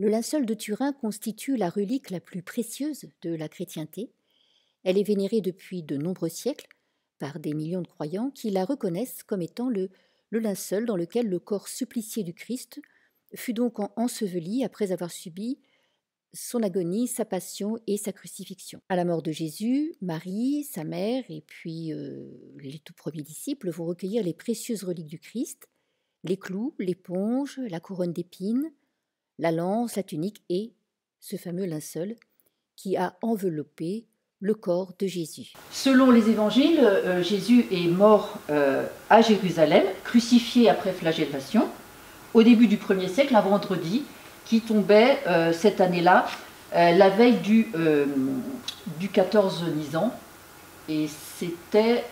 Le linceul de Turin constitue la relique la plus précieuse de la chrétienté. Elle est vénérée depuis de nombreux siècles par des millions de croyants qui la reconnaissent comme étant le linceul dans lequel le corps supplicié du Christ fut donc enseveli après avoir subi son agonie, sa passion et sa crucifixion. À la mort de Jésus, Marie, sa mère et puis les tout premiers disciples vont recueillir les précieuses reliques du Christ, les clous, l'éponge, la couronne d'épines, la lance, la tunique et ce fameux linceul qui a enveloppé le corps de Jésus. Selon les évangiles, Jésus est mort à Jérusalem, crucifié après flagellation, au début du 1er siècle, un vendredi, qui tombait cette année-là, la veille du 14 Nisan. Et c'était,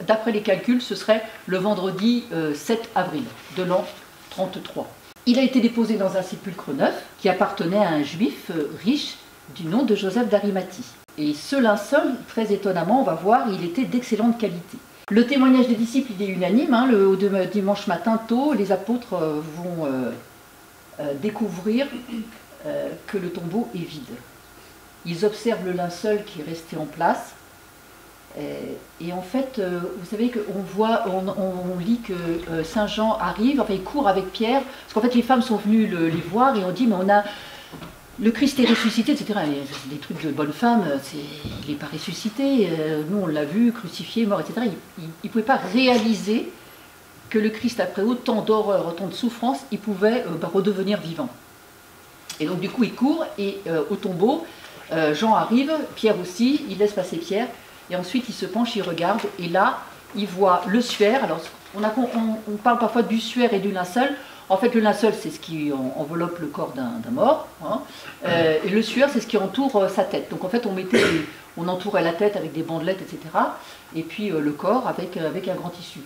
d'après les calculs, ce serait le vendredi 7 avril de l'an 33. Il a été déposé dans un sépulcre neuf qui appartenait à un juif riche du nom de Joseph d'Arimathie. Et ce linceul, très étonnamment, on va voir, il était d'excellente qualité. Le témoignage des disciples, il est unanime. Au dimanche matin tôt, les apôtres vont découvrir que le tombeau est vide. Ils observent le linceul qui est resté en place. Et en fait, vous savez on lit que Saint Jean arrive, il court avec Pierre, parce qu'en fait les femmes sont venues les voir et on dit mais le Christ est ressuscité, etc. C'est des trucs de bonne femme, il n'est pas ressuscité, nous on l'a vu, crucifié, mort, etc. Il ne pouvait pas réaliser que le Christ, après autant d'horreur, autant de souffrance, il pouvait redevenir vivant. Et donc du coup il court et au tombeau, Jean arrive, Pierre aussi, il laisse passer Pierre. Et ensuite, il se penche, il regarde, et là, il voit le suaire. Alors, on parle parfois du suaire et du linceul. En fait, le linceul, c'est ce qui enveloppe le corps d'un mort. Hein. Et le suaire, c'est ce qui entoure sa tête. Donc, en fait, on entourait la tête avec des bandelettes, etc. Et puis, le corps avec un grand tissu.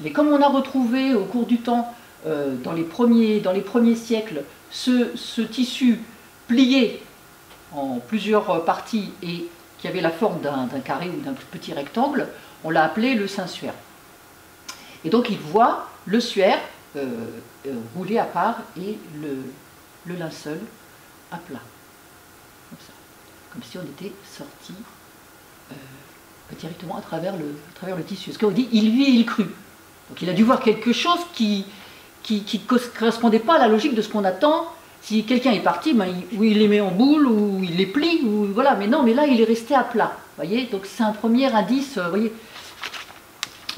Mais comme on a retrouvé, au cours du temps, dans les premiers siècles, ce tissu plié en plusieurs parties et qui avait la forme d'un carré ou d'un petit rectangle, on l'a appelé le Saint-Suaire. Et donc il voit le suaire roulé à part et le linceul à plat. Comme ça. Comme si on était sorti directement à travers le tissu. Ce qu'on dit, il vit et il crut. Donc il a dû voir quelque chose qui ne correspondait pas à la logique de ce qu'on attend. Si quelqu'un est parti, ou il les met en boule, ou il les plie, ou voilà. Mais non, mais là, il est resté à plat. Voyez, donc c'est un premier indice, voyez,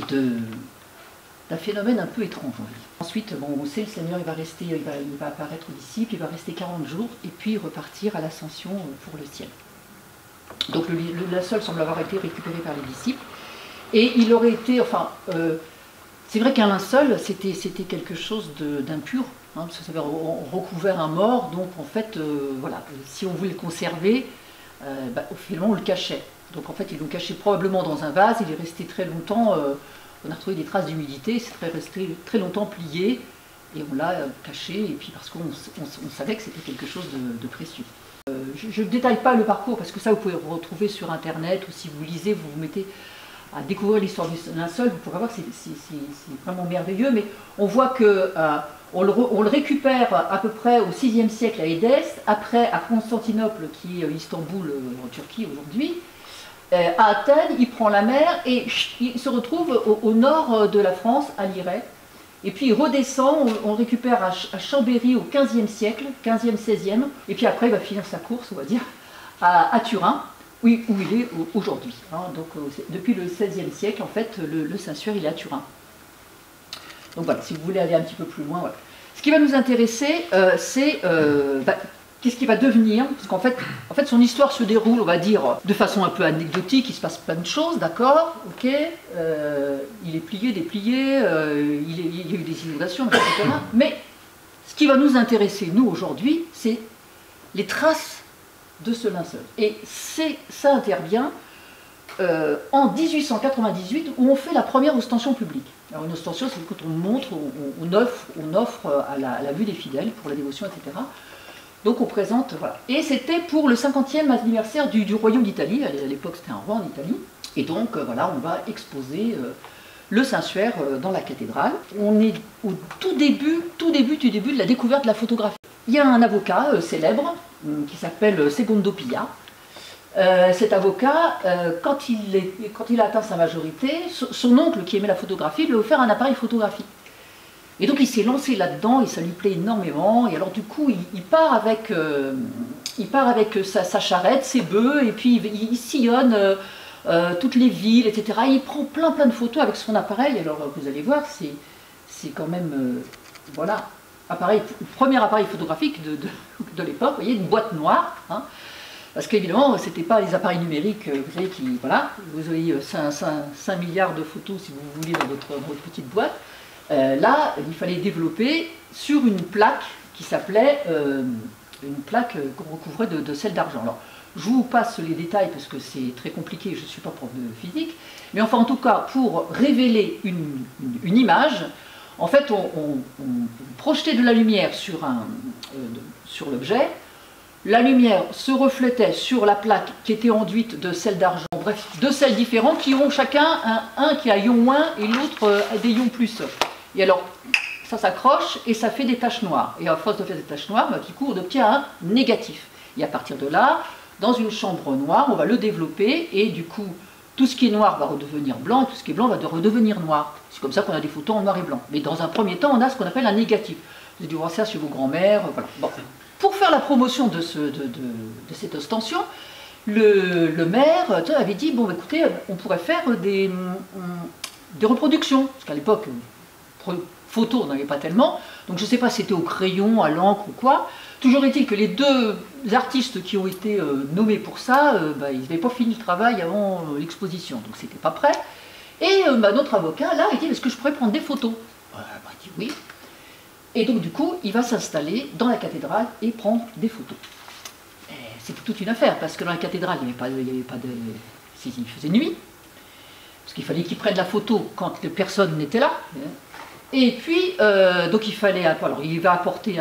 d'un phénomène un peu étrange. Voyez. Ensuite, on sait, le Seigneur, il va apparaître aux disciples, il va rester 40 jours, et puis repartir à l'ascension pour le ciel. Donc le linceul semble avoir été récupéré par les disciples, et il aurait été, c'est vrai qu'un linceul, c'était quelque chose d'impur. Hein, parce que ça avait recouvert un mort, donc en fait, si on voulait le conserver, finalement on le cachait. Donc en fait, ils l'ont caché probablement dans un vase, il est resté très longtemps, on a retrouvé des traces d'humidité, c'est resté très longtemps plié, et on l'a caché, et puis parce qu'on savait que c'était quelque chose de précieux. Je ne détaille pas le parcours, parce que ça vous pouvez le retrouver sur internet, ou si vous lisez, vous vous mettez à découvrir l'histoire du linceul, vous pourrez voir que c'est vraiment merveilleux, mais on voit que on le récupère à peu près au VIe siècle à Édesse, après à Constantinople, qui est Istanbul en Turquie aujourd'hui, à Athènes, il prend la mer et il se retrouve au nord de la France, à Lirey, Et puis il redescend, on récupère à Chambéry au XVe siècle, 15e, 16e, et puis après il va finir sa course, on va dire, à Turin, où il est aujourd'hui. Hein. Donc depuis le XVIe siècle, en fait, le Saint-Suaire, il est à Turin. Donc voilà, si vous voulez aller un petit peu plus loin, voilà. Ce qui va nous intéresser, c'est qu'est-ce qu'il va devenir, parce qu'en fait, son histoire se déroule, on va dire, de façon un peu anecdotique, il se passe plein de choses, d'accord, ok, il est plié, déplié, il y a eu des inondations, etc. Mais ce qui va nous intéresser, nous, aujourd'hui, c'est les traces de ce linceul. Et ça intervient en 1898, où on fait la première ostension publique. Alors une ostension, c'est quand on montre, on offre à la vue des fidèles, pour la dévotion, etc. Donc on présente, voilà. Et c'était pour le 50e anniversaire du royaume d'Italie, à l'époque c'était un roi en Italie, et donc voilà, on va exposer le Saint-Suaire dans la cathédrale. On est au tout début de la découverte de la photographie. Il y a un avocat célèbre, qui s'appelle Segundo Pilla. Cet avocat, quand il a atteint sa majorité, son oncle qui aimait la photographie lui a offert un appareil photographique. Et donc il s'est lancé là-dedans et ça lui plaît énormément. Et alors du coup, il part avec sa charrette, ses bœufs, et puis il sillonne toutes les villes, etc. Et il prend plein de photos avec son appareil. Alors vous allez voir, c'est quand même, voilà, premier appareil photographique de l'époque. Vous voyez, une boîte noire. Hein, parce qu'évidemment, ce n'était pas les appareils numériques, vous savez, voilà, vous avez 5 milliards de photos, si vous voulez, dans votre petite boîte. Là, il fallait développer sur une plaque qui s'appelait, une plaque qu'on recouvrait de sel d'argent. Alors, je vous passe les détails parce que c'est très compliqué, je ne suis pas prof de physique, mais enfin, en tout cas, pour révéler une image, en fait, on projetait de la lumière sur l'objet. La lumière se reflétait sur la plaque qui était enduite de sel d'argent, bref, deux sels différents qui ont chacun un qui a ion moins et l'autre a des ions plus. Et alors, ça s'accroche et ça fait des taches noires. Et à force de faire des taches noires, du coup, on obtient un négatif. Et à partir de là, dans une chambre noire, on va le développer et du coup, tout ce qui est noir va redevenir blanc et tout ce qui est blanc va redevenir noir. C'est comme ça qu'on a des photos en noir et blanc. Mais dans un premier temps, on a ce qu'on appelle un négatif. Vous avez dû voir ça chez vos grands-mères, voilà. Bon. Pour faire la promotion de cette ostension, le maire avait dit, bon écoutez, on pourrait faire des reproductions, parce qu'à l'époque, photo on n'en avait pas tellement, donc je ne sais pas si c'était au crayon, à l'encre ou quoi. Toujours est-il que les deux artistes qui ont été nommés pour ça, ils n'avaient pas fini le travail avant l'exposition, donc c'était pas prêt. Et notre avocat, là, il dit, est-ce que je pourrais prendre des photos? Il dit oui. Et donc, du coup, il va s'installer dans la cathédrale et prendre des photos. C'est toute une affaire, parce que dans la cathédrale, il n'y avait pas de... Il faisait nuit, parce qu'il fallait qu'il prenne la photo quand personne n'était là. Et puis, donc il fallait... Alors, il va apporter,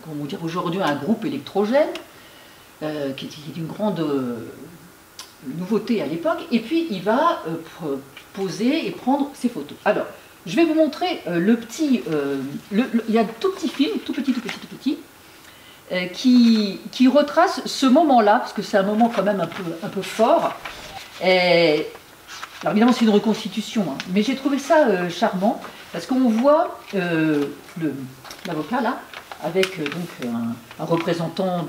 comment dire, aujourd'hui, un groupe électrogène, qui est d'une grande nouveauté à l'époque, et puis il va poser et prendre ses photos. Alors, je vais vous montrer il y a un tout petit film, tout petit, qui retrace ce moment-là, parce que c'est un moment quand même un peu fort. Alors évidemment c'est une reconstitution, hein, mais j'ai trouvé ça charmant, parce qu'on voit l'avocat là, avec donc un représentant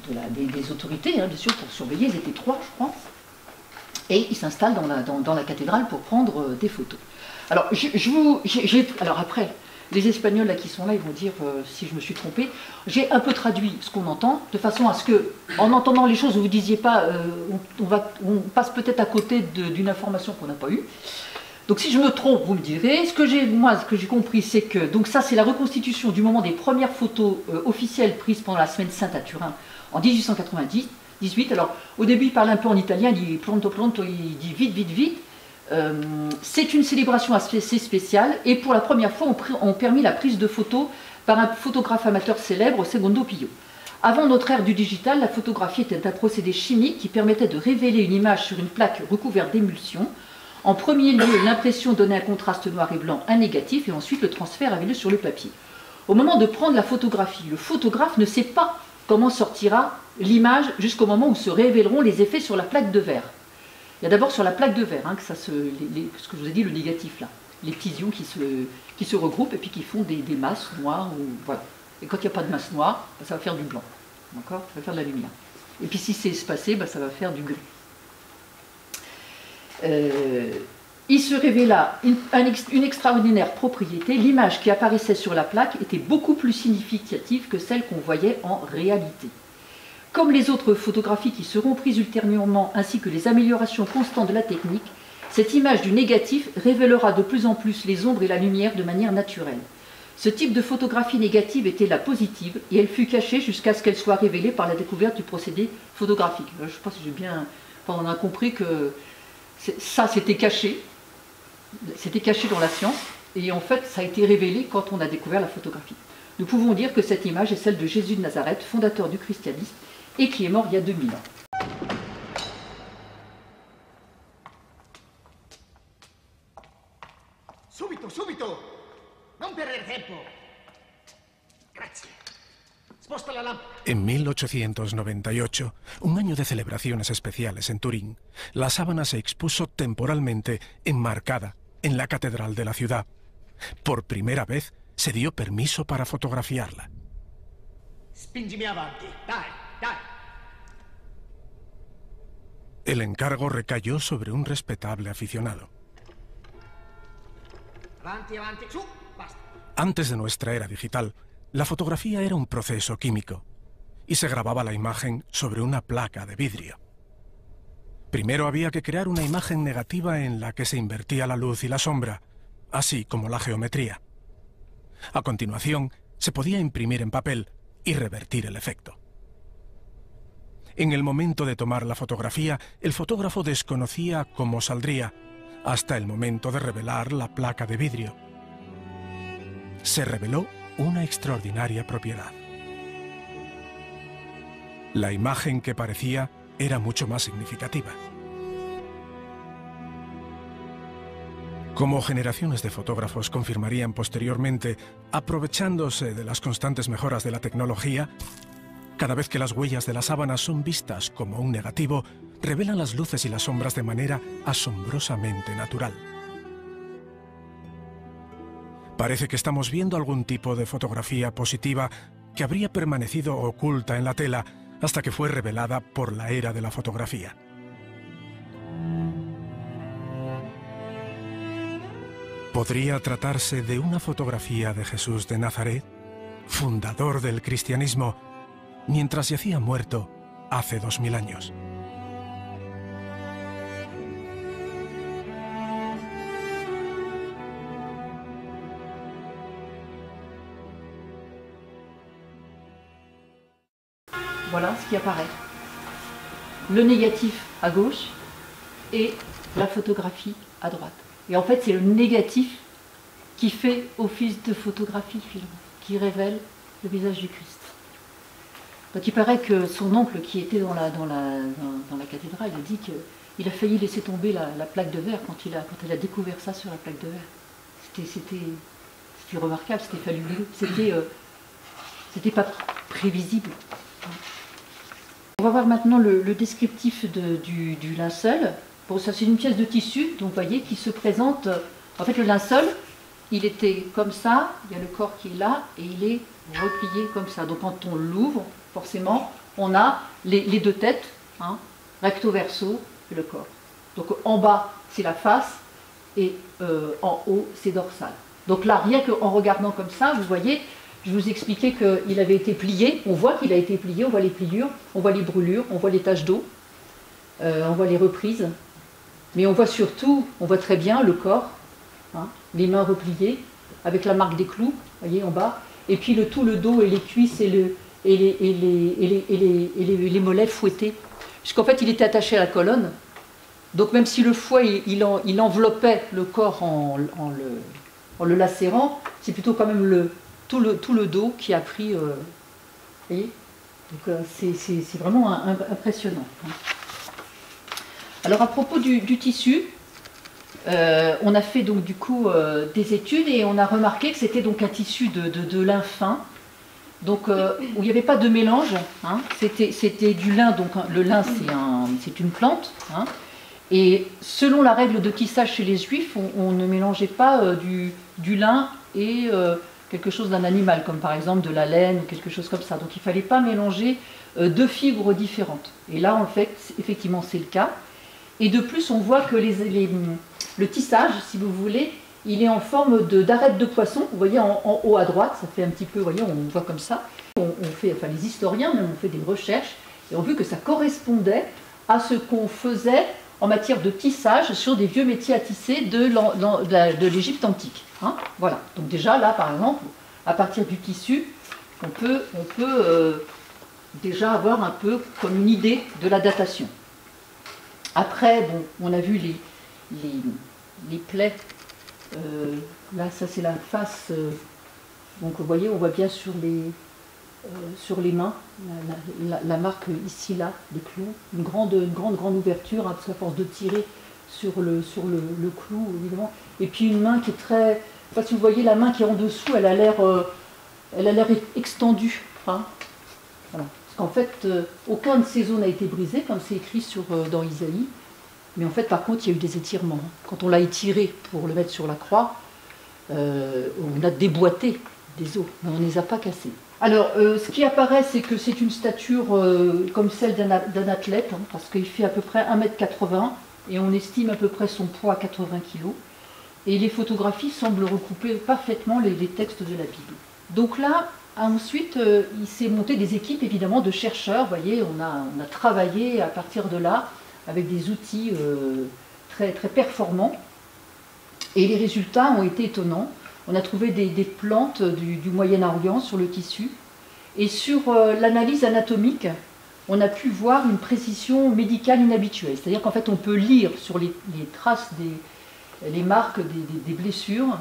des autorités, hein, bien sûr, pour surveiller, ils étaient 3 je crois. Et il s'installe dans la cathédrale pour prendre des photos. Alors, alors après, les Espagnols là, qui sont là, ils vont dire si je me suis trompée. J'ai un peu traduit ce qu'on entend, de façon à ce que, en entendant les choses, vous ne disiez pas, on passe peut-être à côté d'une information qu'on n'a pas eue. Donc si je me trompe, vous me direz. Ce que j'ai compris, c'est que, donc ça c'est la reconstitution du moment des premières photos officielles prises pendant la Semaine Sainte à Turin en 1898. Alors, au début, il parle un peu en italien, il dit pronto, il dit vite. C'est une célébration assez spéciale, et pour la première fois, on permis la prise de photos par un photographe amateur célèbre, Segundo Pilla. Avant notre ère du digital, la photographie était un procédé chimique qui permettait de révéler une image sur une plaque recouverte d'émulsion. En premier lieu, l'impression donnait un contraste noir et blanc, un négatif, et ensuite le transfert avait lieu sur le papier. Au moment de prendre la photographie, le photographe ne sait pas comment sortira l'image jusqu'au moment où se révéleront les effets sur la plaque de verre. Il y a d'abord sur la plaque de verre, hein, ce que je vous ai dit, le négatif là. les petits ions qui se regroupent et puis qui font des masses noires. Voilà. Et quand il n'y a pas de masse noire, ça va faire du blanc. D'accord ? Ça va faire de la lumière. Et puis si c'est espacé, ça va faire du gris. Il se révéla une extraordinaire propriété. L'image qui apparaissait sur la plaque était beaucoup plus significative que celle qu'on voyait en réalité. Comme les autres photographies qui seront prises ultérieurement, ainsi que les améliorations constantes de la technique, cette image du négatif révélera de plus en plus les ombres et la lumière de manière naturelle. Ce type de photographie négative était la positive, et elle fut cachée jusqu'à ce qu'elle soit révélée par la découverte du procédé photographique. Je pense que j'ai bien... Enfin, on a compris que ça, c'était caché dans la science, et en fait, ça a été révélé quand on a découvert la photographie. Nous pouvons dire que cette image est celle de Jésus de Nazareth, fondateur du christianisme, et qui est mort il y a 2000 ans. Subito, subito! Non perder tempo! Grazie. Sposta la lampada. En 1898, un año de celebraciones especiales en Turín, la sábana se expuso temporalmente enmarcada en la catedral de la ciudad. Por primera vez se dio permiso para fotografiarla. Spingimi avanti. Dai, dai. El encargo recayó sobre un respetable aficionado. Avanti, avanti. Su, basta. Antes de nuestra era digital, la fotografía era un proceso químico y se grababa la imagen sobre una placa de vidrio. Primero había que crear una imagen negativa en la que se invertía la luz y la sombra, así como la geometría. A continuación, se podía imprimir en papel y revertir el efecto. En el momento de tomar la fotografía, el fotógrafo desconocía cómo saldría, hasta el momento de revelar la placa de vidrio. Se reveló una extraordinaria propiedad. La imagen que parecía era mucho más significativa. Como generaciones de fotógrafos confirmarían posteriormente, aprovechándose de las constantes mejoras de la tecnología, cada vez que las huellas de la sábana son vistas como un negativo, revelan las luces y las sombras de manera asombrosamente natural. Parece que estamos viendo algún tipo de fotografía positiva que habría permanecido oculta en la tela hasta que fue revelada por la era de la fotografía. ¿Podría tratarse de una fotografía de Jesús de Nazaret, fundador del cristianismo, mientras yacía muerto hace 2000 años? Voilà ce qui apparaît. Le négatif à gauche et la photographie à droite. Et en fait, c'est le négatif qui fait office de photographie, qui révèle le visage du Christ. Donc il paraît que son oncle, qui était dans la cathédrale, a dit qu'il a failli laisser tomber la plaque de verre quand il a découvert ça sur la plaque de verre. C'était remarquable, c'était fabuleux, c'était pas prévisible. On va voir maintenant le descriptif du linceul. Bon, ça c'est une pièce de tissu, donc vous voyez, qui se présente. En fait, le linceul, il était comme ça, il y a le corps qui est là, et il est replié comme ça. Donc quand on l'ouvre, forcément, on a les deux têtes, hein, recto verso, et le corps. Donc en bas, c'est la face, et en haut, c'est dorsal. Donc là, rien qu'en regardant comme ça, vous voyez, je vous expliquais qu'il avait été plié, on voit qu'il a été plié, on voit les pliures, on voit les brûlures, on voit les taches d'eau, on voit les reprises, mais on voit surtout, on voit très bien le corps, hein, les mains repliées, avec la marque des clous, vous voyez en bas, et puis tout le dos et les cuisses et les mollets fouettés, puisqu'en fait il était attaché à la colonne, donc même si le foie il enveloppait le corps en le lacérant, c'est plutôt quand même tout le dos qui a pris, vous voyez, donc c'est vraiment impressionnant. Alors à propos du tissu, on a fait donc du coup des études et on a remarqué que c'était donc un tissu de lin fin, donc où il n'y avait pas de mélange, hein, c'était du lin, donc le lin c'est une plante, hein, Et selon la règle de tissage chez les Juifs, on ne mélangeait pas du lin et quelque chose d'un animal, comme par exemple de la laine ou quelque chose comme ça. Donc il ne fallait pas mélanger deux fibres différentes. Et là, en fait, effectivement, c'est le cas. Et de plus, on voit que le tissage, si vous voulez, il est en forme d'arête de poisson. Vous voyez en haut à droite, ça fait un petit peu, vous voyez, on voit comme ça. On fait, enfin les historiens même, ont fait des recherches et ont vu que ça correspondait à ce qu'on faisait en matière de tissage sur des vieux métiers à tisser de l'Égypte antique. Hein, voilà. Donc déjà là, par exemple, à partir du tissu, on peut déjà avoir un peu comme une idée de la datation. Après, bon, on a vu les plaies. Là, ça c'est la face. Donc vous voyez, on voit bien sur les mains la marque ici, là, des clous. Une grande ouverture, hein, parce qu'à force de tirer sur le clou, évidemment. Et puis une main qui est très... Enfin, si vous voyez la main qui est en dessous, elle a l'air extendue. Hein. Voilà. Parce qu'en fait, aucun de ces os n'a été brisé, comme c'est écrit dans Isaïe. Mais en fait, par contre, il y a eu des étirements. Quand on l'a étiré pour le mettre sur la croix, on a déboîté des os, mais on ne les a pas cassés. Alors, ce qui apparaît, c'est que c'est une stature comme celle d'un athlète, hein, parce qu'il fait à peu près 1,80 m, et on estime à peu près son poids à 80 kg. Et les photographies semblent recouper parfaitement les textes de la Bible. Donc là, ensuite, il s'est monté des équipes, évidemment, de chercheurs. Vous voyez, on a travaillé à partir de là, avec des outils très, très performants. Et les résultats ont été étonnants. On a trouvé des plantes du Moyen-Orient sur le tissu. Et sur l'analyse anatomique, on a pu voir une précision médicale inhabituelle. C'est-à-dire qu'en fait, on peut lire sur les traces, les marques des blessures,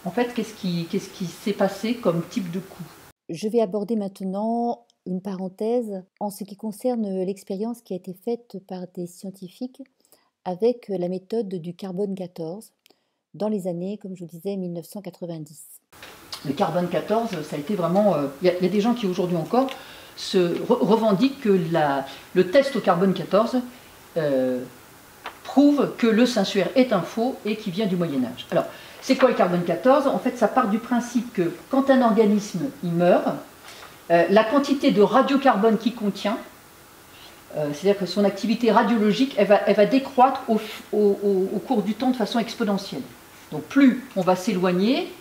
en fait, qu'est-ce qui s'est passé comme type de coup. Je vais aborder maintenant une parenthèse en ce qui concerne l'expérience qui a été faite par des scientifiques avec la méthode du carbone 14 dans les années, comme je vous disais, 1990. Le carbone 14, ça a été vraiment... Il y a des gens qui aujourd'hui encore revendiquent que le test au carbone 14 prouve que le sensuaire est un faux et qui vient du Moyen-Âge. Alors, c'est quoi le carbone 14 ? En fait, ça part du principe que quand un organisme il meurt, la quantité de radiocarbone qu'il contient, c'est-à-dire que son activité radiologique, elle va décroître au cours du temps de façon exponentielle. Donc plus on va s'éloigner,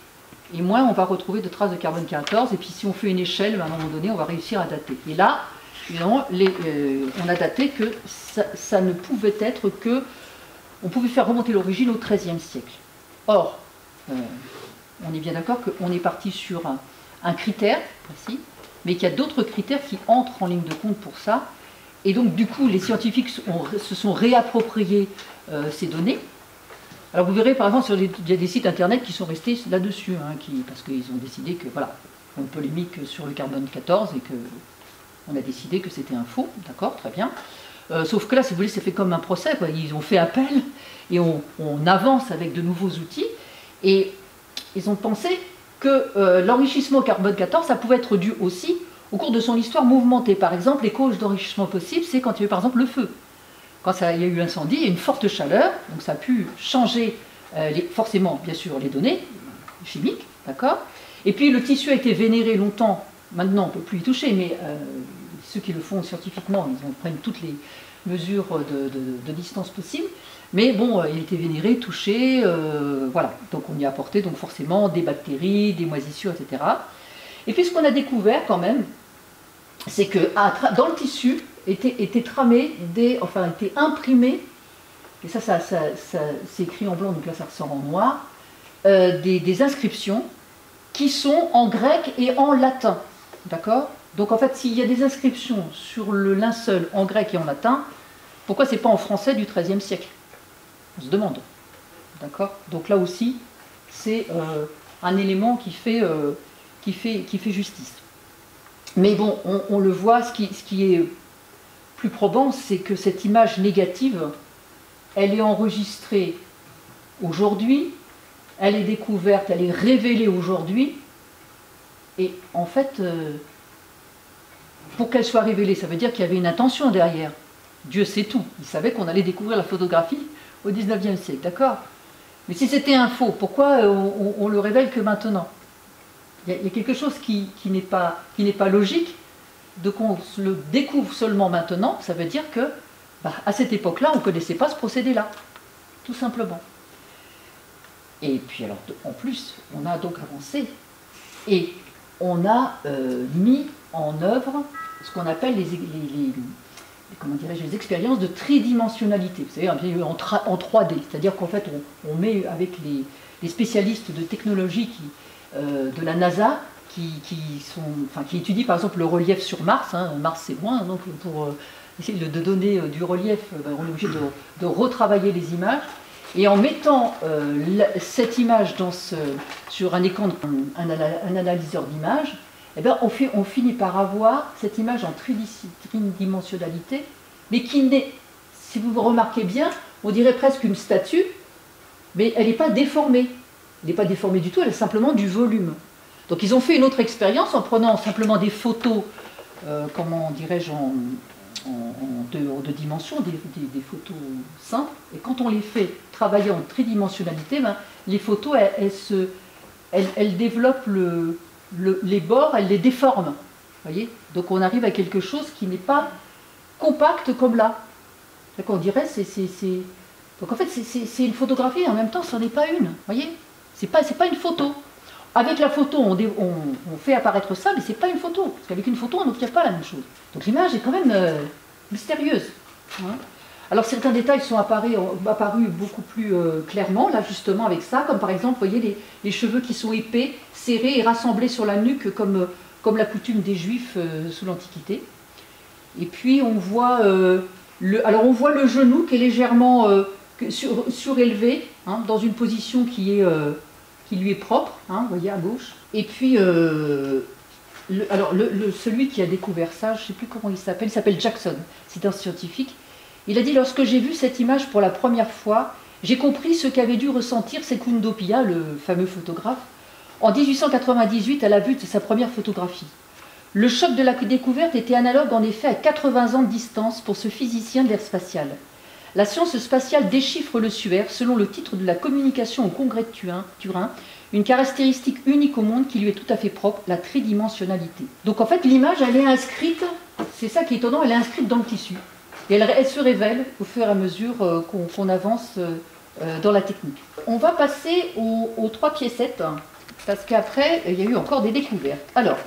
et moins on va retrouver de traces de carbone 14, et puis si on fait une échelle, à un moment donné, on va réussir à dater. Et là, évidemment, on a daté que ça ne pouvait être que... On pouvait faire remonter l'origine au XIIIe siècle. Or, on est bien d'accord qu'on est parti sur un critère précis, mais qu'il y a d'autres critères qui entrent en ligne de compte pour ça. Et donc, du coup, les scientifiques se sont réappropriés ces données. Alors, vous verrez, par exemple, il y a des sites internet qui sont restés là-dessus, hein, parce qu'ils ont décidé que, voilà, on a une polémique sur le carbone 14 et qu'on a décidé que c'était un faux, d'accord, très bien. Sauf que là, si vous voulez, c'est fait comme un procès, quoi. Ils ont fait appel et on avance avec de nouveaux outils. Et ils ont pensé que l'enrichissement au carbone 14, ça pouvait être dû aussi au cours de son histoire mouvementée. Par exemple, les causes d'enrichissement possibles, c'est quand il y a eu par exemple le feu. Quand il y a eu incendie, il y a une forte chaleur, donc ça a pu changer forcément, bien sûr, les données chimiques, d'accord. Et puis le tissu a été vénéré longtemps, maintenant on ne peut plus y toucher, mais ceux qui le font scientifiquement, ils prennent toutes les mesures de distance possibles. Mais bon, il a été vénéré, touché, voilà. Donc on y a apporté donc forcément des bactéries, des moisissures, etc. Et puis ce qu'on a découvert quand même, c'est que dans le tissu étaient tramés, étaient imprimés, et ça c'est écrit en blanc, donc là ça ressort en noir, des inscriptions qui sont en grec et en latin, d'accord. Donc en fait, s'il y a des inscriptions sur le linceul en grec et en latin, pourquoi c'est pas en français du XIIIe siècle? On se demande, d'accord. Donc là aussi, c'est un élément qui fait justice. Mais bon, on le voit, ce qui est plus probant, c'est que cette image négative, elle est enregistrée aujourd'hui, elle est découverte, elle est révélée aujourd'hui, et en fait, pour qu'elle soit révélée, ça veut dire qu'il y avait une intention derrière. Dieu sait tout. Il savait qu'on allait découvrir la photographie au 19e siècle, d'accord? Mais si c'était un faux, pourquoi on le révèle que maintenant? Il y a quelque chose qui n'est pas logique. De qu'on le découvre seulement maintenant, ça veut dire que, à cette époque-là, on ne connaissait pas ce procédé-là, tout simplement. Et puis alors, en plus, on a donc avancé, et on a mis en œuvre ce qu'on appelle les expériences de tridimensionnalité, vous savez, en 3D, c'est-à-dire qu'en fait, on met avec les spécialistes de technologie de la NASA, qui étudient par exemple le relief sur Mars, hein. Mars c'est loin, donc pour essayer de donner du relief, on est obligé de retravailler les images, et en mettant cette image sur un écran, un analyseur d'images, eh bien, on finit par avoir cette image en tridimensionnalité, mais qui n'est, si vous remarquez bien, on dirait presque une statue, mais elle n'est pas déformée. Elle n'est pas déformée du tout, elle a simplement du volume. Donc ils ont fait une autre expérience en prenant simplement des photos, comment dirais-je, en deux dimensions, des photos simples, et quand on les fait travailler en tridimensionnalité, les photos, elles développent les bords, elles les déforment. Voyez, donc on arrive à quelque chose qui n'est pas compact comme là. On dirait, donc en fait c'est une photographie, et en même temps ce n'est pas une. Voyez, c'est pas une photo. Avec la photo, on fait apparaître ça, mais ce n'est pas une photo. Parce qu'avec une photo, on n'obtient pas la même chose. Donc l'image est quand même mystérieuse. Hein. Alors certains détails sont apparus beaucoup plus clairement, là justement avec ça, comme par exemple, vous voyez les cheveux qui sont épais, serrés et rassemblés sur la nuque, comme la coutume des Juifs sous l'Antiquité. Et puis on voit, on voit le genou qui est légèrement surélevé, hein, dans une position qui lui est propre, hein, vous voyez à gauche. Et puis, celui qui a découvert ça, je ne sais plus comment il s'appelle Jackson, c'est un scientifique. Il a dit, lorsque j'ai vu cette image pour la première fois, j'ai compris ce qu'avait dû ressentir Secundo Pia, le fameux photographe, en 1898 à la vue de sa première photographie. Le choc de la découverte était analogue en effet à 80 ans de distance pour ce physicien de l'air spatial. La science spatiale déchiffre le suaire selon le titre de la communication au congrès de Turin, une caractéristique unique au monde qui lui est tout à fait propre, la tridimensionnalité. Donc en fait l'image, elle est inscrite, c'est ça qui est étonnant, elle est inscrite dans le tissu. Et elle se révèle au fur et à mesure qu'on avance dans la technique. On va passer aux 3 piécettes, parce qu'après il y a eu encore des découvertes. Alors,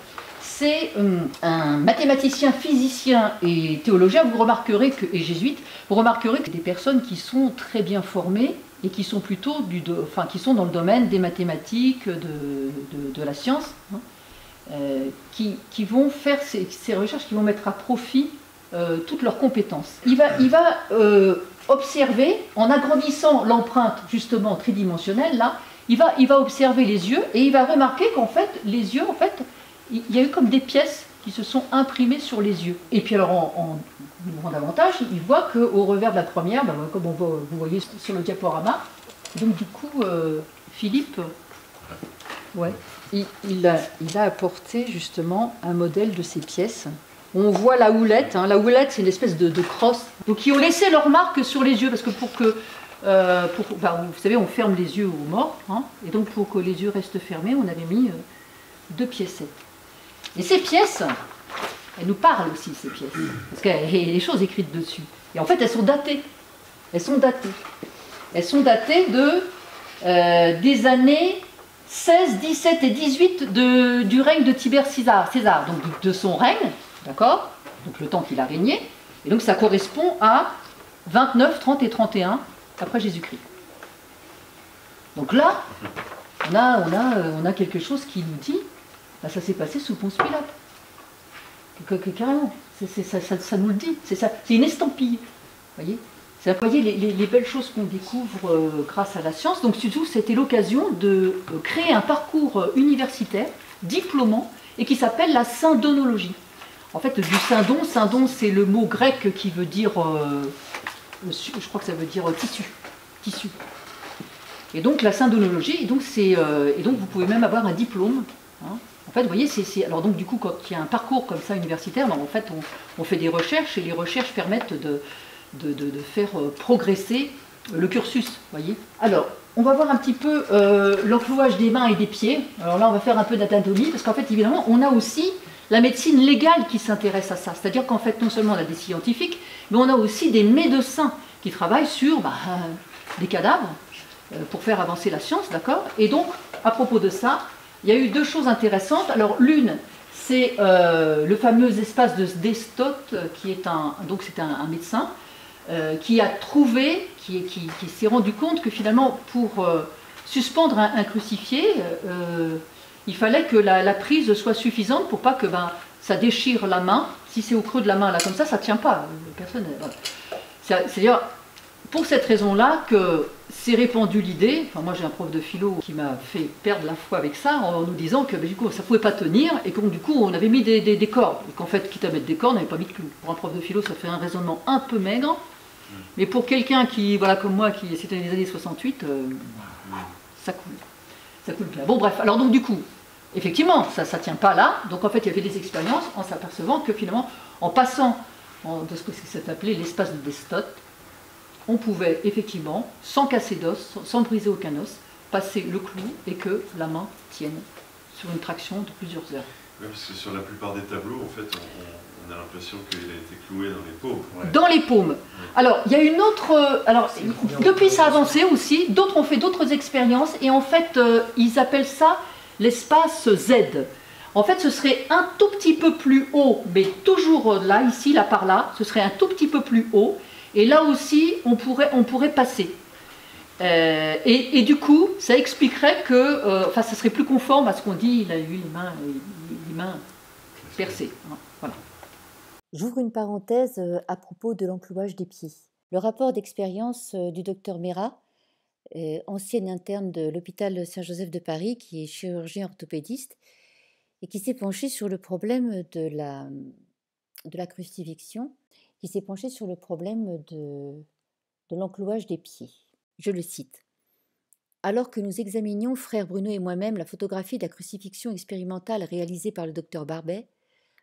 c'est un mathématicien, physicien et théologien, vous remarquerez et jésuite, vous remarquerez que des personnes qui sont très bien formées et qui sont plutôt qui sont dans le domaine des mathématiques, de la science, hein, qui vont faire ces recherches, qui vont mettre à profit toutes leurs compétences. Il va observer, en agrandissant l'empreinte justement tridimensionnelle, là, il va observer les yeux et il va remarquer qu'en fait, les yeux, en fait, il y a eu comme des pièces qui se sont imprimées sur les yeux. Et puis alors, en ouvrant davantage, il voit qu'au revers de la première, comme vous voyez sur le diaporama, donc du coup, Philippe, ouais, il a apporté justement un modèle de ces pièces. On voit la houlette, hein. La houlette c'est une espèce de crosse. Donc ils ont laissé leur marque sur les yeux, parce que vous savez, on ferme les yeux aux morts, hein, et donc pour que les yeux restent fermés, on avait mis 2 piécettes. Et ces pièces, elles nous parlent aussi, ces pièces, parce qu'il y a des choses écrites dessus. Et en fait, elles sont datées. Elles sont datées des années 16, 17 et 18 du règne de Tibère César, donc de son règne, d'accord, donc le temps qu'il a régné, et donc ça correspond à 29, 30 et 31 après Jésus-Christ. Donc là, on a quelque chose qui nous dit, là, ça s'est passé sous Ponce Pilate. Carrément, ça nous le dit, c'est une estampille, voyez. Vous voyez les belles choses qu'on découvre grâce à la science. Donc surtout, c'était l'occasion de créer un parcours universitaire, diplômant, et qui s'appelle la syndonologie. En fait, du syndon, c'est le mot grec qui veut dire, je crois que ça veut dire tissu. Et donc la syndonologie, et donc vous pouvez même avoir un diplôme. Hein. En fait, vous voyez, alors donc du coup, quand il y a un parcours comme ça universitaire, en fait, on fait des recherches, et les recherches permettent de faire progresser le cursus, voyez. Alors, on va voir un petit peu l'enclouage des mains et des pieds. Alors là, on va faire un peu d'anatomie, parce qu'en fait, évidemment, on a aussi la médecine légale qui s'intéresse à ça. C'est-à-dire qu'en fait, non seulement on a des scientifiques, mais on a aussi des médecins qui travaillent sur des cadavres pour faire avancer la science, d'accord. Et donc, à propos de ça, il y a eu deux choses intéressantes. Alors, l'une, c'est le fameux espace de Destot, qui est donc c'est un médecin, qui a trouvé, qui s'est rendu compte que finalement, pour suspendre un crucifié, il fallait que la prise soit suffisante pour pas que ça déchire la main. Si c'est au creux de la main, là, comme ça ne tient pas. Personne, voilà. C'est-à-dire, pour cette raison-là, que s'est répandue l'idée, enfin moi j'ai un prof de philo qui m'a fait perdre la foi avec ça, en nous disant que du coup ça ne pouvait pas tenir, et que du coup on avait mis des cordes, et qu'en fait, quitte à mettre des cordes, on n'avait pas mis de clous. Pour un prof de philo, ça fait un raisonnement un peu maigre, mais pour quelqu'un qui, voilà, comme moi, qui c'était les années 68, ça coule. Ça coule bien. Bon bref, alors donc du coup, effectivement, ça ne tient pas là, donc en fait il y avait des expériences en s'apercevant que finalement, en passant de ce que s'est appelé l'espace de Destot, on pouvait effectivement, sans casser d'os, sans briser aucun os, passer le clou et que la main tienne sur une traction de plusieurs heures. Oui, parce que sur la plupart des tableaux, en fait, on a l'impression qu'il a été cloué dans les paumes. Ouais. Dans les paumes. Ouais. Alors, il y a une autre... alors, depuis ça a avancé aussi, d'autres ont fait d'autres expériences, et en fait, ils appellent ça l'espace Z. En fait, ce serait un tout petit peu plus haut, mais toujours là, ici, là, par là, ce serait un tout petit peu plus haut, et là aussi, on pourrait passer. Et du coup, ça expliquerait que, ça serait plus conforme à ce qu'on dit, il a eu les mains percées. Voilà. J'ouvre une parenthèse à propos de l'enclouage des pieds. Le rapport d'expérience du docteur Mera, ancienne interne de l'hôpital Saint-Joseph de Paris, qui est chirurgien orthopédiste, et qui s'est penché sur le problème de la crucifixion, qui s'est penché sur le problème de l'enclouage des pieds. Je le cite. Alors que nous examinions, frère Bruno et moi-même, la photographie de la crucifixion expérimentale réalisée par le docteur Barbet,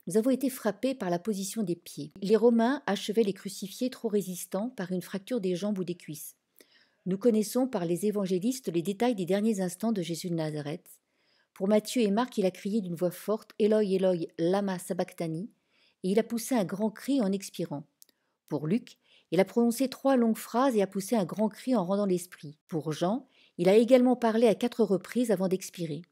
nous avons été frappés par la position des pieds. Les Romains achevaient les crucifiés trop résistants par une fracture des jambes ou des cuisses. Nous connaissons par les évangélistes les détails des derniers instants de Jésus de Nazareth. Pour Matthieu et Marc, il a crié d'une voix forte « Eloi, Eloi, lama sabachthani » et il a poussé un grand cri en expirant. Pour Luc, il a prononcé 3 longues phrases et a poussé un grand cri en rendant l'esprit. Pour Jean, il a également parlé à 4 reprises avant d'expirer.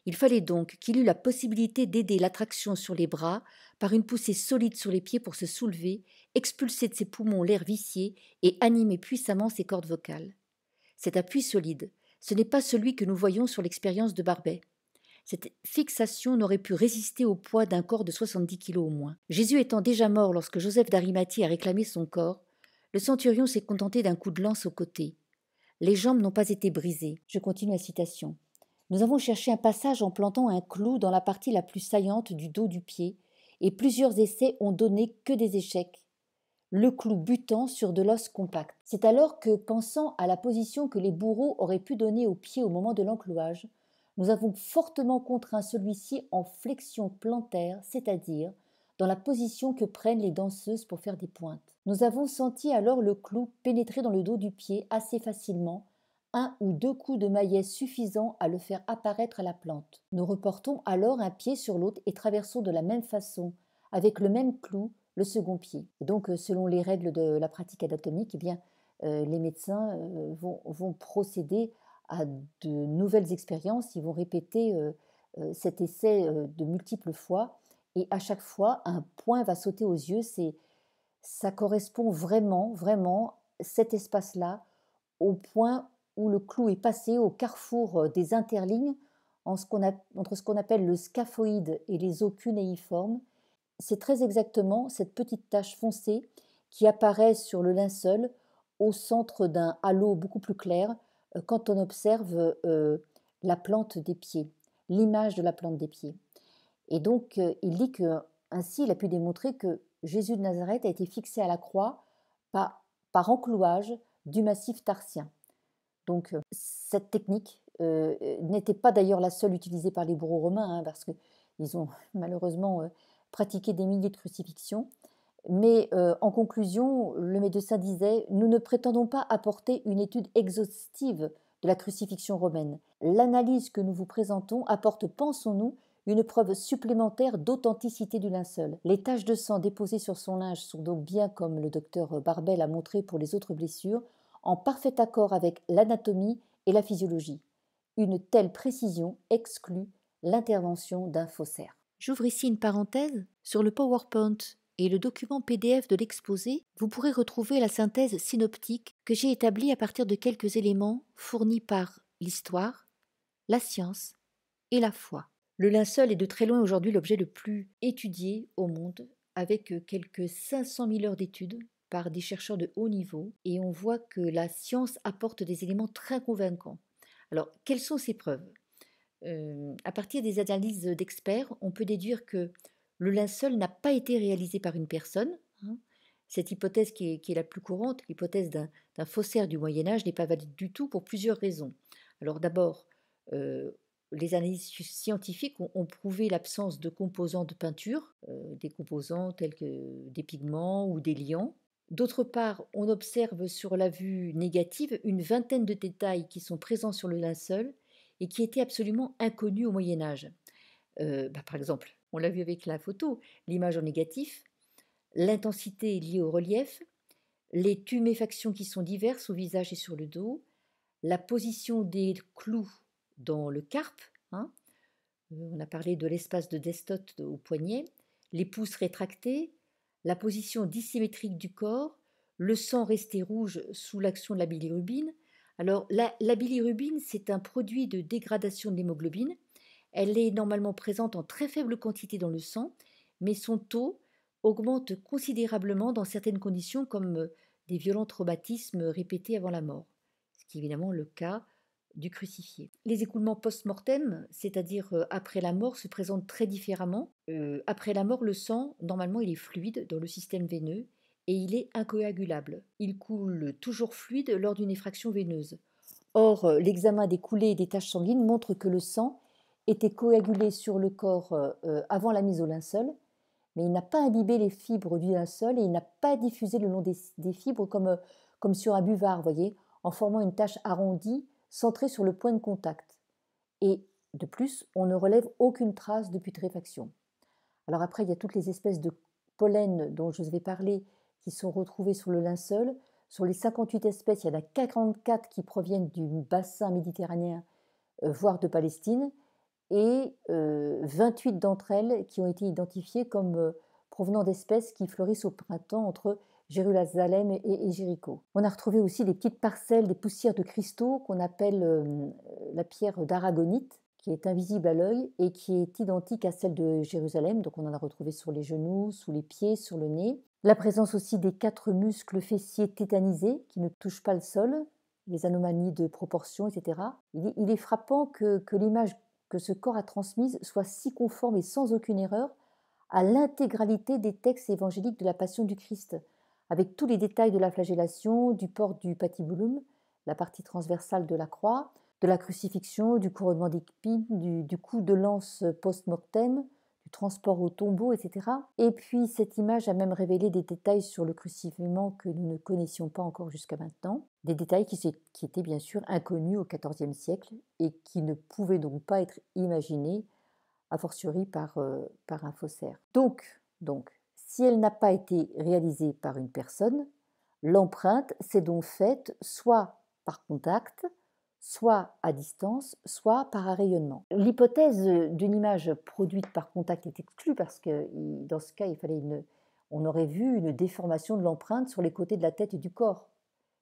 Il fallait donc qu'il eût la possibilité d'aider l'attraction sur les bras par une poussée solide sur les pieds pour se soulever, expulser de ses poumons l'air vicié et animer puissamment ses cordes vocales. Cet appui solide, ce n'est pas celui que nous voyons sur l'expérience de Barbet. Cette fixation n'aurait pu résister au poids d'un corps de 70 kilos au moins. Jésus étant déjà mort lorsque Joseph d'Arimathie a réclamé son corps, le centurion s'est contenté d'un coup de lance au côté. Les jambes n'ont pas été brisées. Je continue la citation. Nous avons cherché un passage en plantant un clou dans la partie la plus saillante du dos du pied, et plusieurs essais ont donné que des échecs, le clou butant sur de l'os compact. C'est alors que, pensant à la position que les bourreaux auraient pu donner au pied au moment de l'enclouage, nous avons fortement contraint celui-ci en flexion plantaire, c'est-à-dire dans la position que prennent les danseuses pour faire des pointes. Nous avons senti alors le clou pénétrer dans le dos du pied assez facilement, 1 ou 2 coups de maillet suffisants à le faire apparaître à la plante. Nous reportons alors un pied sur l'autre et traversons de la même façon, avec le même clou, le second pied. Et donc, selon les règles de la pratique anatomique, eh bien, les médecins vont procéder à de nouvelles expériences, ils vont répéter cet essai de multiples fois, et à chaque fois, un point va sauter aux yeux. Ça correspond vraiment, cet espace-là, au point où le clou est passé, au carrefour des interlignes, entre ce qu'on appelle le scaphoïde et les os cunéiformes. C'est très exactement cette petite tache foncée qui apparaît sur le linceul au centre d'un halo beaucoup plus clair quand on observe la plante des pieds, l'image de la plante des pieds. Et donc, il dit qu'ainsi, il a pu démontrer que Jésus de Nazareth a été fixé à la croix par enclouage du massif tarsien. Donc, cette technique n'était pas d'ailleurs la seule utilisée par les bourreaux romains, parce qu'ils ont malheureusement pratiqué des milliers de crucifixions. Mais en conclusion, le médecin disait « Nous ne prétendons pas apporter une étude exhaustive de la crucifixion romaine. L'analyse que nous vous présentons apporte, pensons-nous, une preuve supplémentaire d'authenticité du linceul. Les taches de sang déposées sur son linge sont donc bien, comme le docteur Barbel a montré pour les autres blessures, en parfait accord avec l'anatomie et la physiologie. Une telle précision exclut l'intervention d'un faussaire. » J'ouvre ici une parenthèse. Sur le PowerPoint et le document PDF de l'exposé, vous pourrez retrouver la synthèse synoptique que j'ai établie à partir de quelques éléments fournis par l'histoire, la science et la foi. Le linceul est de très loin aujourd'hui l'objet le plus étudié au monde, avec quelques 500 000 heures d'études par des chercheurs de haut niveau, et on voit que la science apporte des éléments très convaincants. Alors, quelles sont ces preuves ? À partir des analyses d'experts, on peut déduire que le linceul n'a pas été réalisé par une personne. Cette hypothèse qui est la plus courante, l'hypothèse d'un faussaire du Moyen-Âge, n'est pas valide du tout pour plusieurs raisons. Alors d'abord, les analyses scientifiques ont prouvé l'absence de composants de peinture, des composants tels que des pigments ou des liants. D'autre part, on observe sur la vue négative une vingtaine de détails qui sont présents sur le linceul et qui étaient absolument inconnus au Moyen-Âge. Par exemple, on l'a vu avec la photo, l'image en négatif, l'intensité liée au relief, les tuméfactions qui sont diverses au visage et sur le dos, la position des clous dans le carpe, on a parlé de l'espace de Destotte au poignet, les pouces rétractés, la position dissymétrique du corps, le sang resté rouge sous l'action de la bilirubine. Alors, la bilirubine, c'est un produit de dégradation de l'hémoglobine. Elle est normalement présente en très faible quantité dans le sang, mais son taux augmente considérablement dans certaines conditions comme des violents traumatismes répétés avant la mort, ce qui est évidemment le cas du crucifié. Les écoulements post-mortem, c'est-à-dire après la mort, se présentent très différemment. Après la mort, le sang, normalement, il est fluide dans le système veineux et il est incoagulable. Il coule toujours fluide lors d'une effraction veineuse. Or, l'examen des coulées et des taches sanguines montre que le sang était coagulé sur le corps avant la mise au linceul, mais il n'a pas imbibé les fibres du linceul et il n'a pas diffusé le long des fibres comme sur un buvard, voyez, en formant une tache arrondie centrée sur le point de contact. Et de plus, on ne relève aucune trace de putréfaction. Alors après, il y a toutes les espèces de pollen dont je vais parler qui sont retrouvées sur le linceul. Sur les 58 espèces, il y en a 44 qui proviennent du bassin méditerranéen, voire de Palestine, et 28 d'entre elles qui ont été identifiées comme provenant d'espèces qui fleurissent au printemps entre Jérusalem et Jéricho. On a retrouvé aussi des petites parcelles, des poussières de cristaux qu'on appelle la pierre d'aragonite, qui est invisible à l'œil et qui est identique à celle de Jérusalem. Donc on en a retrouvé sur les genoux, sous les pieds, sur le nez. La présence aussi des 4 muscles fessiers tétanisés qui ne touchent pas le sol, les anomalies de proportion, etc. Il est frappant que l'image que ce corps a transmise soit si conforme et sans aucune erreur à l'intégralité des textes évangéliques de la Passion du Christ, avec tous les détails de la flagellation, du port du patibulum, la partie transversale de la croix, de la crucifixion, du couronnement d'épines, du coup de lance post-mortem, du transport au tombeau, etc. Et puis cette image a même révélé des détails sur le crucifixion que nous ne connaissions pas encore jusqu'à maintenant, des détails qui étaient bien sûr inconnus au XIVe siècle et qui ne pouvaient donc pas être imaginés, a fortiori par un faussaire. Donc, si elle n'a pas été réalisée par une personne, l'empreinte s'est donc faite soit par contact, soit à distance, soit par un rayonnement. L'hypothèse d'une image produite par contact est exclue parce que dans ce cas, on aurait vu une déformation de l'empreinte sur les côtés de la tête et du corps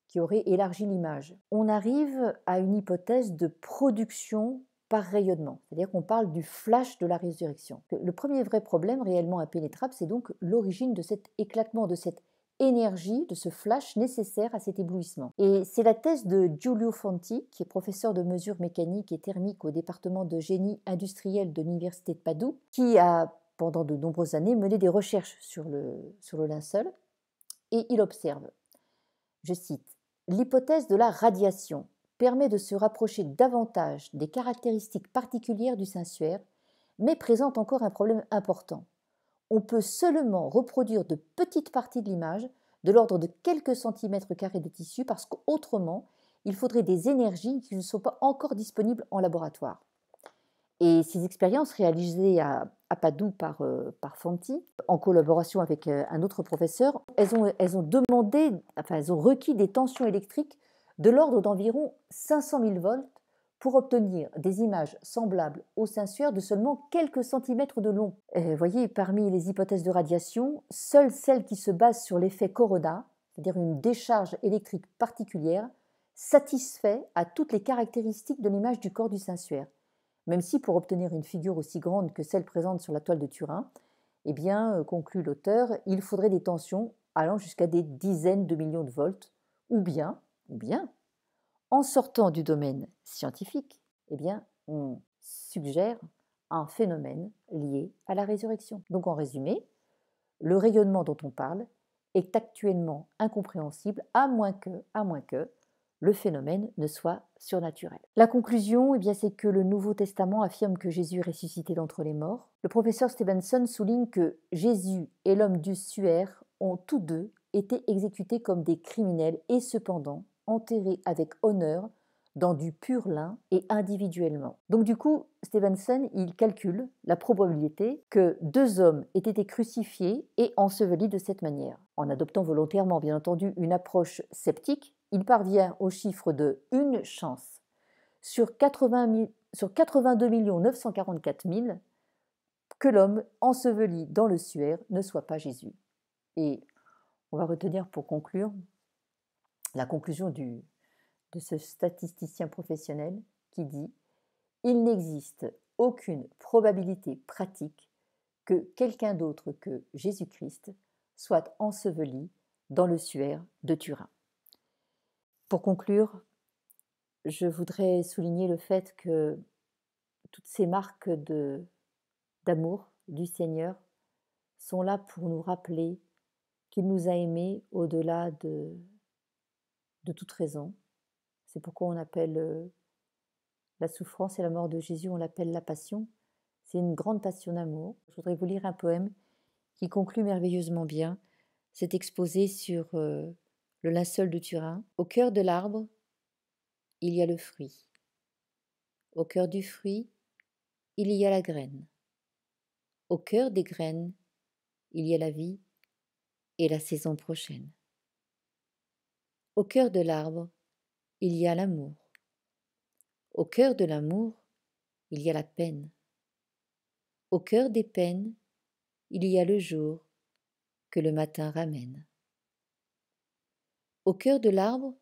qui aurait élargi l'image. On arrive à une hypothèse de production par rayonnement, c'est-à-dire qu'on parle du flash de la résurrection. Le premier vrai problème réellement impénétrable, c'est donc l'origine de cet éclatement, de cette énergie, de ce flash nécessaire à cet éblouissement. Et c'est la thèse de Giulio Fanti, qui est professeur de mesures mécaniques et thermiques au département de génie industriel de l'université de Padoue, qui a, pendant de nombreuses années, mené des recherches sur le linceul, et il observe, je cite, « L'hypothèse de la radiation permet de se rapprocher davantage des caractéristiques particulières du sensuaire, mais présente encore un problème important. on peut seulement reproduire de petites parties de l'image, de l'ordre de quelques centimètres carrés de tissu, parce qu'autrement, il faudrait des énergies qui ne sont pas encore disponibles en laboratoire. Et ces expériences réalisées à Padoue par Fanti, en collaboration avec un autre professeur, elles ont requis des tensions électriques de l'ordre d'environ 500 000 volts pour obtenir des images semblables au Saint-Suaire de seulement quelques centimètres de long. Vous voyez, parmi les hypothèses de radiation, seule celle qui se base sur l'effet corona, c'est-à-dire une décharge électrique particulière, satisfait à toutes les caractéristiques de l'image du corps du Saint-Suaire. Même si pour obtenir une figure aussi grande que celle présente sur la toile de Turin, eh bien, conclut l'auteur, il faudrait des tensions allant jusqu'à des dizaines de millions de volts, ou bien, en sortant du domaine scientifique, eh bien, on suggère un phénomène lié à la résurrection. Donc en résumé, le rayonnement dont on parle est actuellement incompréhensible, à moins que le phénomène ne soit surnaturel. La conclusion, eh bien, c'est que le Nouveau Testament affirme que Jésus est ressuscité d'entre les morts. Le professeur Stevenson souligne que Jésus et l'homme du Suaire ont tous deux été exécutés comme des criminels et cependant enterrés avec honneur dans du pur lin et individuellement. Donc du coup, Stevenson, il calcule la probabilité que deux hommes aient été crucifiés et ensevelis de cette manière. En adoptant volontairement, bien entendu, une approche sceptique, il parvient au chiffre de une chance sur 82 944 000 que l'homme enseveli dans le Suaire ne soit pas Jésus. Et on va retenir pour conclure la conclusion de ce statisticien professionnel qui dit « Il n'existe aucune probabilité pratique que quelqu'un d'autre que Jésus-Christ soit enseveli dans le Suaire de Turin. » Pour conclure, je voudrais souligner le fait que toutes ces marques d'amour du Seigneur sont là pour nous rappeler qu'il nous a aimés au-delà de toute raison. C'est pourquoi on appelle la souffrance et la mort de Jésus, on l'appelle la passion. C'est une grande passion d'amour. Je voudrais vous lire un poème qui conclut merveilleusement bien cet exposé sur le linceul de Turin. Au cœur de l'arbre, il y a le fruit. Au cœur du fruit, il y a la graine. Au cœur des graines, il y a la vie et la saison prochaine. Au cœur de l'arbre, il y a l'amour. Au cœur de l'amour, il y a la peine. Au cœur des peines, il y a le jour que le matin ramène. Au cœur de l'arbre,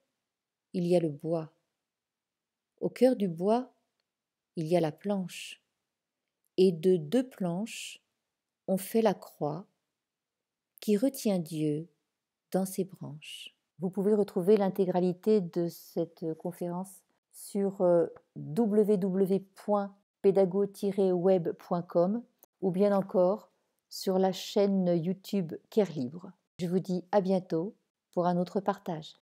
il y a le bois. Au cœur du bois, il y a la planche. Et de deux planches, on fait la croix qui retient Dieu dans ses branches. Vous pouvez retrouver l'intégralité de cette conférence sur www.pédago-web.com ou bien encore sur la chaîne YouTube Cœur Libre. Je vous dis à bientôt pour un autre partage.